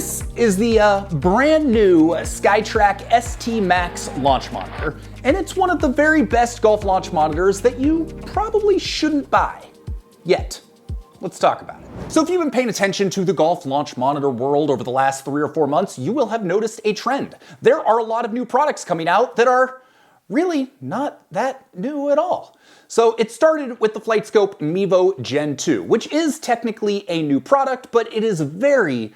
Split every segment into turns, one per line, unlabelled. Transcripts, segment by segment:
This is the brand new SkyTrak ST Max launch monitor, and it's one of the very best golf launch monitors that you probably shouldn't buy. Yet. Let's talk about it. So if you've been paying attention to the golf launch monitor world over the last 3 or 4 months, you will have noticed a trend. There are a lot of new products coming out that are really not that new at all. So it started with the FlightScope Mevo Gen 2, which is technically a new product, but it is very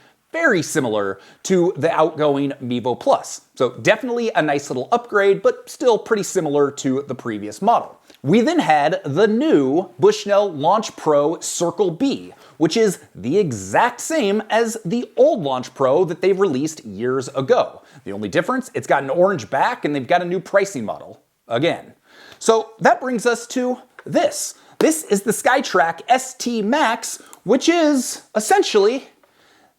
similar to the outgoing Mevo Plus. So definitely a nice little upgrade, but still pretty similar to the previous model. We then had the new Bushnell Launch Pro Circle B, which is the exact same as the old Launch Pro that they released years ago. The only difference, it's got an orange back and they've got a new pricing model. Again. So that brings us to this. This is the SkyTrak ST Max, which is essentially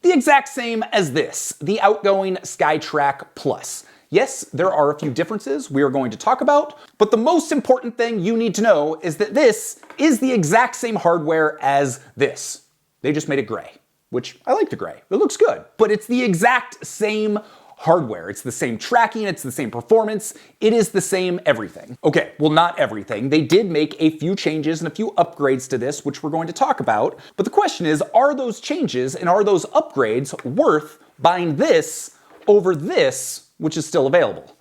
the exact same as this, the outgoing SkyTrak Plus. Yes, there are a few differences we are going to talk about, but the most important thing you need to know is that this is the exact same hardware as this. They just made it gray, which I like the gray. It looks good, but it's the exact same hardware. It's the same tracking, it's the same performance, it is the same everything. Okay, well, not everything. They did make a few changes and a few upgrades to this, which we're going to talk about. But the question is, are those changes and are those upgrades worth buying this over this, which is still available?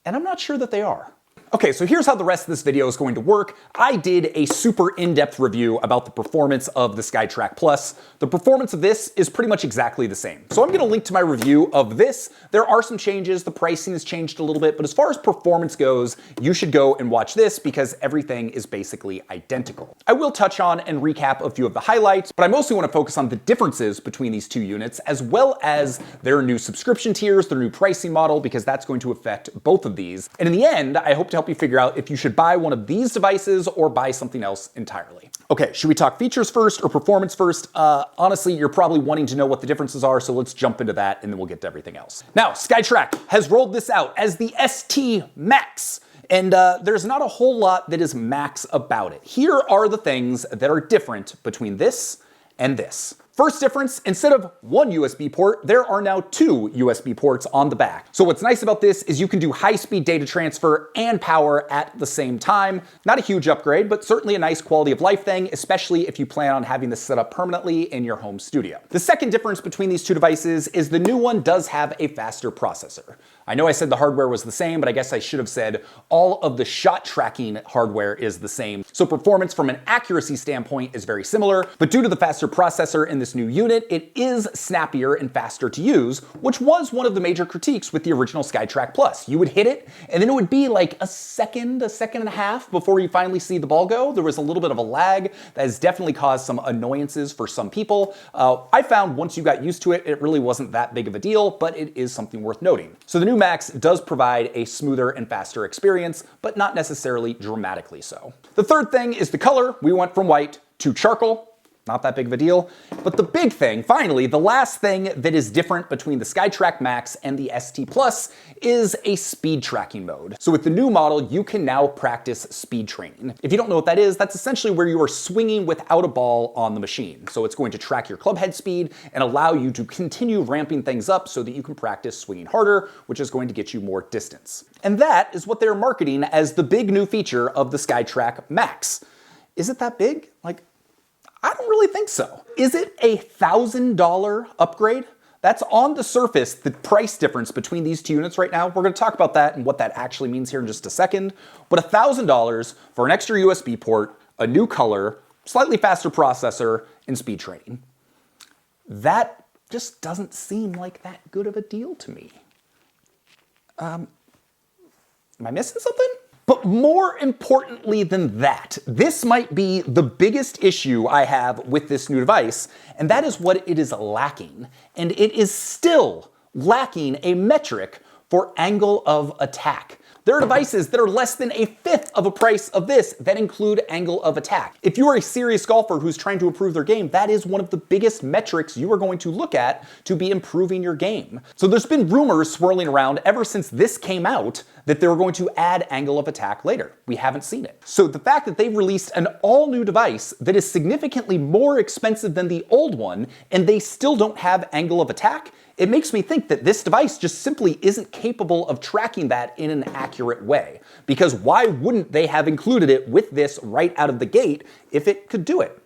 And I'm not sure that they are. Okay, so here's how the rest of this video is going to work. I did a super in-depth review about the performance of the SkyTrak Plus. The performance of this is pretty much exactly the same. So I'm gonna link to my review of this. There are some changes, the pricing has changed a little bit, but as far as performance goes, you should go and watch this because everything is basically identical. I will touch on and recap a few of the highlights, but I mostly wanna focus on the differences between these two units, as well as their new subscription tiers, their new pricing model, because that's going to affect both of these. And in the end, I hope to help you figure out if you should buy one of these devices or buy something else entirely. Okay, should we talk features first or performance first? Honestly, you're probably wanting to know what the differences are, so let's jump into that and then we'll get to everything else. Now, SkyTrak has rolled this out as the ST Max. And there's not a whole lot that is Max about it. Here are the things that are different between this and this. First difference, instead of one USB port, there are now 2 USB ports on the back. So what's nice about this is you can do high-speed data transfer and power at the same time. Not a huge upgrade, but certainly a nice quality of life thing, especially if you plan on having this set up permanently in your home studio. The second difference between these two devices is the new one does have a faster processor. I know I said the hardware was the same, but I guess I should have said all of the shot tracking hardware is the same. So performance from an accuracy standpoint is very similar, but due to the faster processor in this new unit, it is snappier and faster to use, which was one of the major critiques with the original SkyTrak Plus. You would hit it, and then it would be like a second and a half before you finally see the ball go. There was a little bit of a lag that has definitely caused some annoyances for some people. I found once you got used to it, it really wasn't that big of a deal, but it is something worth noting. So the new Max does provide a smoother and faster experience, but not necessarily dramatically so. The third thing is the color. We went from white to charcoal. Not that big of a deal. But the big thing, finally, the last thing that is different between the SkyTrak Max and the ST Plus is a speed tracking mode. So with the new model, you can now practice speed training. If you don't know what that is, that's essentially where you are swinging without a ball on the machine. So it's going to track your club head speed and allow you to continue ramping things up so that you can practice swinging harder, which is going to get you more distance. And that is what they're marketing as the big new feature of the SkyTrak Max. Is it that big? Like, I don't really think so. Is it a $1,000 upgrade? That's on the surface, the price difference between these two units right now. We're gonna talk about that and what that actually means here in just a second. But $1,000 for an extra USB port, a new color, slightly faster processor, and speed training. That just doesn't seem like that good of a deal to me. Am I missing something? But more importantly than that, this might be the biggest issue I have with this new device, and that is what it is lacking. And it is still lacking a metric for angle of attack. There are devices that are less than a fifth of a price of this that include angle of attack. If you are a serious golfer who's trying to improve their game, that is one of the biggest metrics you are going to look at to be improving your game. So there's been rumors swirling around ever since this came out that they were going to add angle of attack later. We haven't seen it. So the fact that they've released an all-new device that is significantly more expensive than the old one, and they still don't have angle of attack, it makes me think that this device just simply isn't capable of tracking that in an accurate way. Because why wouldn't they have included it with this right out of the gate if it could do it?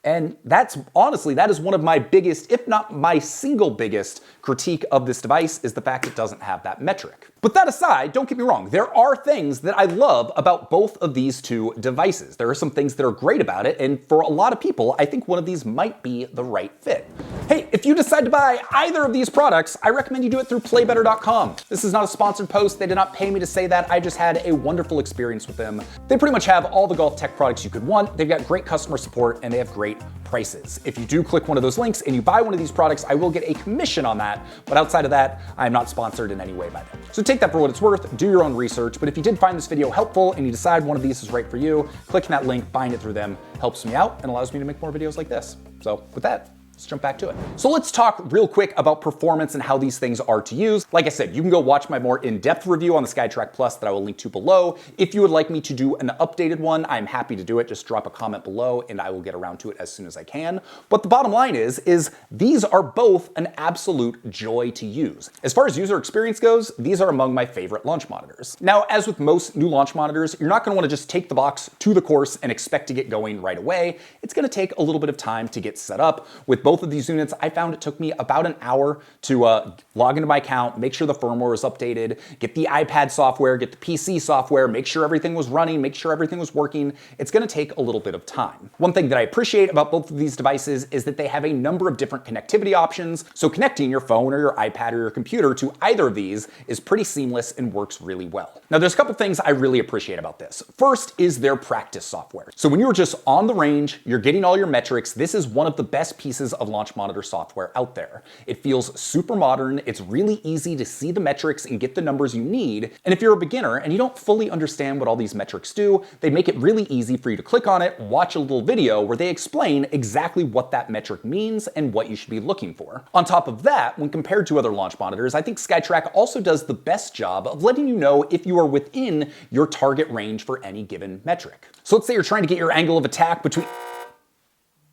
And that's honestly, that is one of my biggest, if not my single biggest critique of this device, is the fact it doesn't have that metric. But that aside, don't get me wrong, there are things that I love about both of these two devices. There are some things that are great about it, and for a lot of people, I think one of these might be the right fit. Hey, if you decide to buy either of these products, I recommend you do it through playbetter.com. This is not a sponsored post. They did not pay me to say that. I just had a wonderful experience with them. They pretty much have all the golf tech products you could want. They've got great customer support, and they have great prices. If you do click one of those links and you buy one of these products, I will get a commission on that. But outside of that, I'm not sponsored in any way by them. So take that for what it's worth, do your own research. But if you did find this video helpful and you decide one of these is right for you, clicking that link, buying it through them helps me out and allows me to make more videos like this. So with that, let's jump back to it. So let's talk real quick about performance and how these things are to use. Like I said, you can go watch my more in-depth review on the SkyTrak Plus that I will link to below. If you would like me to do an updated one, I'm happy to do it. Just drop a comment below and I will get around to it as soon as I can. But the bottom line is these are both an absolute joy to use. As far as user experience goes, these are among my favorite launch monitors. Now, as with most new launch monitors, you're not gonna wanna just take the box to the course and expect to get going right away. It's gonna take a little bit of time to get set up. With both of these units, I found it took me about an hour to log into my account, make sure the firmware was updated, get the iPad software, get the PC software, make sure everything was running, make sure everything was working. It's gonna take a little bit of time. One thing that I appreciate about both of these devices is that they have a number of different connectivity options, so connecting your phone or your iPad or your computer to either of these is pretty seamless and works really well. Now, there's a couple things I really appreciate about this. First is their practice software. So when you're just on the range, you're getting all your metrics, this is one of the best pieces of launch monitor software out there. It feels super modern, it's really easy to see the metrics and get the numbers you need, and if you're a beginner and you don't fully understand what all these metrics do, they make it really easy for you to click on it, watch a little video where they explain exactly what that metric means and what you should be looking for. On top of that, when compared to other launch monitors, I think SkyTrak also does the best job of letting you know if you are within your target range for any given metric. So let's say you're trying to get your angle of attack between...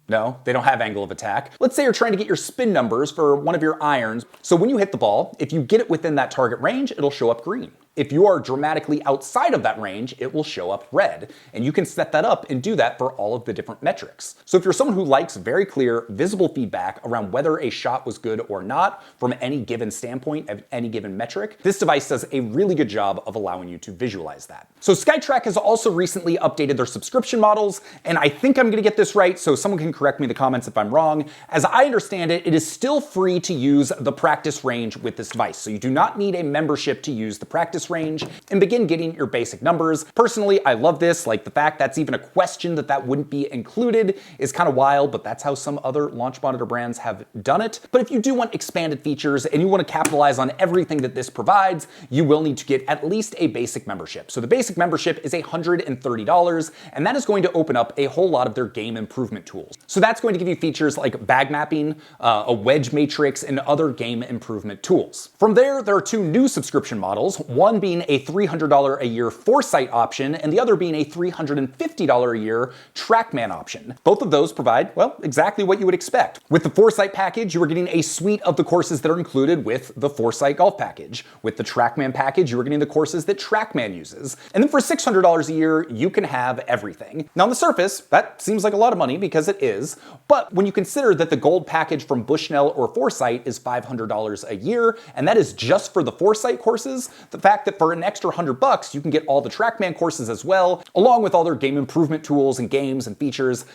No, they don't have angle of attack. Let's say you're trying to get your spin numbers for one of your irons. So when you hit the ball, if you get it within that target range, it'll show up green. If you are dramatically outside of that range, it will show up red. And you can set that up and do that for all of the different metrics. So if you're someone who likes very clear, visible feedback around whether a shot was good or not from any given standpoint of any given metric, this device does a really good job of allowing you to visualize that. So SkyTrak has also recently updated their subscription models, and I think I'm gonna get this right, so someone can correct me in the comments if I'm wrong. As I understand it, it is still free to use the practice range with this device. So you do not need a membership to use the practice range and begin getting your basic numbers. Personally, I love this. Like, the fact that's even a question that wouldn't be included is kind of wild, but that's how some other launch monitor brands have done it. But if you do want expanded features and you want to capitalize on everything that this provides, you will need to get at least a basic membership. So the basic membership is $130, and that is going to open up a whole lot of their game improvement tools. So that's going to give you features like bag mapping, a wedge matrix, and other game improvement tools. From there are two new subscription models, one being a $300 a year Foresight option, and the other being a $350 a year TrackMan option. Both of those provide, well, exactly what you would expect. With the Foresight package, you are getting a suite of the courses that are included with the Foresight Golf package. With the TrackMan package, you are getting the courses that TrackMan uses. And then for $600 a year, you can have everything. Now on the surface, that seems like a lot of money because it is, but when you consider that the gold package from Bushnell or Foresight is $500 a year, and that is just for the Foresight courses, the fact that for an extra $100, you can get all the TrackMan courses as well, along with all their game improvement tools and games and features,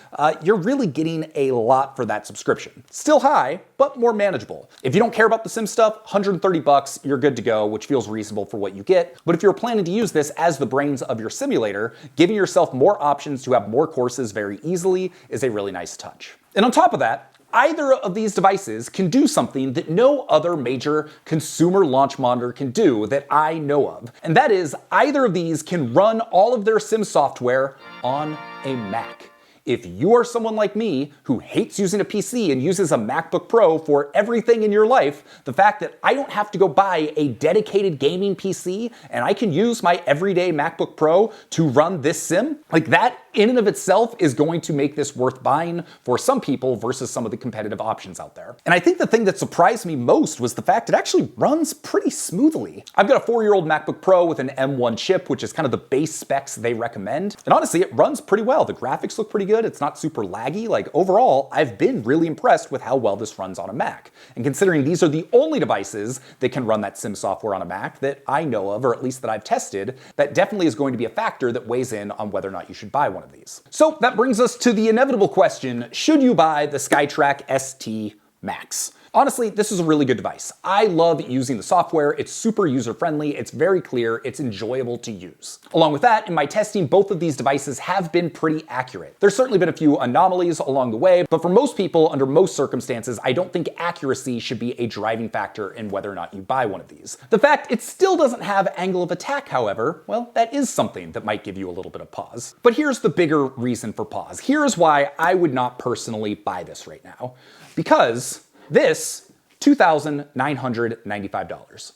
you're really getting a lot for that subscription. Still high, but more manageable. If you don't care about the sim stuff, $130, you're good to go, which feels reasonable for what you get. But if you're planning to use this as the brains of your simulator, giving yourself more options to have more courses very easily is a really nice touch. And on top of that, either of these devices can do something that no other major consumer launch monitor can do that I know of. And that is, either of these can run all of their sim software on a Mac. if you are someone like me who hates using a PC and uses a MacBook Pro for everything in your life, the fact that I don't have to go buy a dedicated gaming PC and I can use my everyday MacBook Pro to run this sim, like that in and of itself is going to make this worth buying for some people versus some of the competitive options out there. And I think the thing that surprised me most was the fact it actually runs pretty smoothly. I've got a 4-year-old MacBook Pro with an M1 chip, which is kind of the base specs they recommend. And honestly, it runs pretty well. The graphics look pretty good. It's not super laggy. Like overall, I've been really impressed with how well this runs on a Mac. And considering these are the only devices that can run that sim software on a Mac that I know of, or at least that I've tested, that definitely is going to be a factor that weighs in on whether or not you should buy one of these. So that brings us to the inevitable question, should you buy the SkyTrak ST Max? Honestly, this is a really good device. I love using the software. It's super user-friendly, it's very clear, it's enjoyable to use. Along with that, in my testing, both of these devices have been pretty accurate. There's certainly been a few anomalies along the way, but for most people, under most circumstances, I don't think accuracy should be a driving factor in whether or not you buy one of these. The fact it still doesn't have angle of attack, however, well, that is something that might give you a little bit of pause. But here's the bigger reason for pause. Here's why I would not personally buy this right now. Because this, $2,995.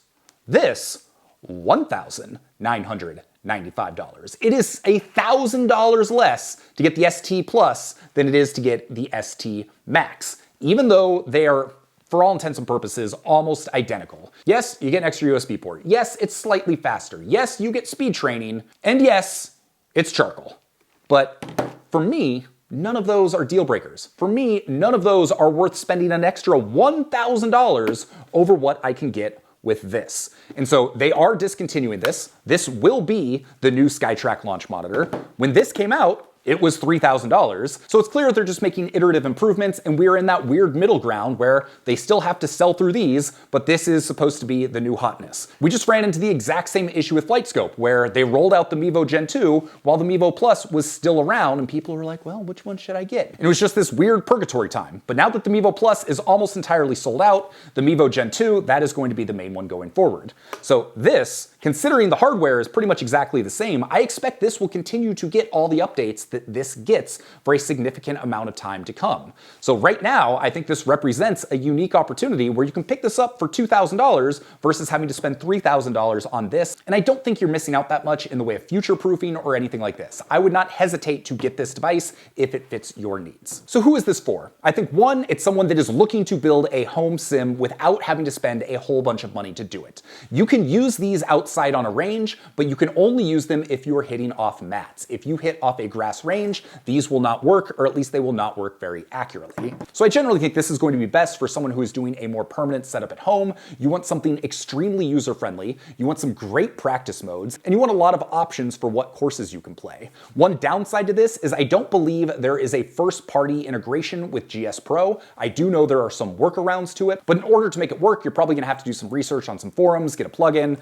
This, $1,995. It is $1,000 less to get the ST Plus than it is to get the ST Max, even though they are, for all intents and purposes, almost identical. Yes, you get an extra USB port. Yes, it's slightly faster. Yes, you get speed training. And yes, it's charcoal. But for me, none of those are deal breakers. For me, none of those are worth spending an extra $1,000 over what I can get with this. And so they are discontinuing this. This will be the new SkyTrak launch monitor. When this came out, it was $3,000. So it's clear they're just making iterative improvements, and we're in that weird middle ground where they still have to sell through these, but this is supposed to be the new hotness. We just ran into the exact same issue with LightScope, where they rolled out the Mevo Gen 2 while the Mevo Plus was still around, and people were like, well, which one should I get? And it was just this weird purgatory time. But now that the Mevo Plus is almost entirely sold out, the Mevo Gen 2, that is going to be the main one going forward. So this, considering the hardware is pretty much exactly the same, I expect this will continue to get all the updates that this gets for a significant amount of time to come. So right now, I think this represents a unique opportunity where you can pick this up for $2,000 versus having to spend $3,000 on this. And I don't think you're missing out that much in the way of future-proofing or anything like this. I would not hesitate to get this device if it fits your needs. So who is this for? I think one, it's someone that is looking to build a home sim without having to spend a whole bunch of money to do it. You can use these outside on a range, but you can only use them if you are hitting off mats. If you hit off a grass range, these will not work, or at least they will not work very accurately. So I generally think this is going to be best for someone who is doing a more permanent setup at home. You want something extremely user-friendly, you want some great practice modes, and you want a lot of options for what courses you can play. One downside to this is I don't believe there is a first-party integration with GS Pro. I do know there are some workarounds to it, but in order to make it work, you're probably gonna have to do some research on some forums, get a plugin.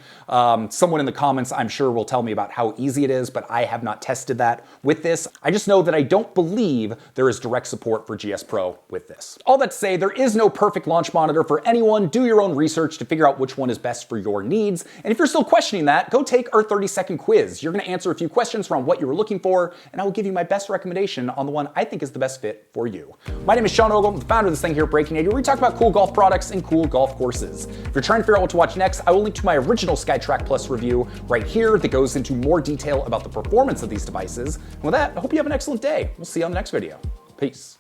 Someone in the comments, I'm sure, will tell me about how easy it is, but I have not tested that with this. I just know that I don't believe there is direct support for GS Pro with this. All that to say, there is no perfect launch monitor for anyone. Do your own research to figure out which one is best for your needs. And if you're still questioning that, go take our 30-second quiz. You're gonna answer a few questions around what you were looking for, and I will give you my best recommendation on the one I think is the best fit for you. My name is Sean Ogle, I'm the founder of this thing here at Breaking 80, where we talk about cool golf products and cool golf courses. If you're trying to figure out what to watch next, I will link to my original SkyTrak Plus review right here that goes into more detail about the performance of these devices. And with that, I hope you have an excellent day. We'll see you on the next video. Peace.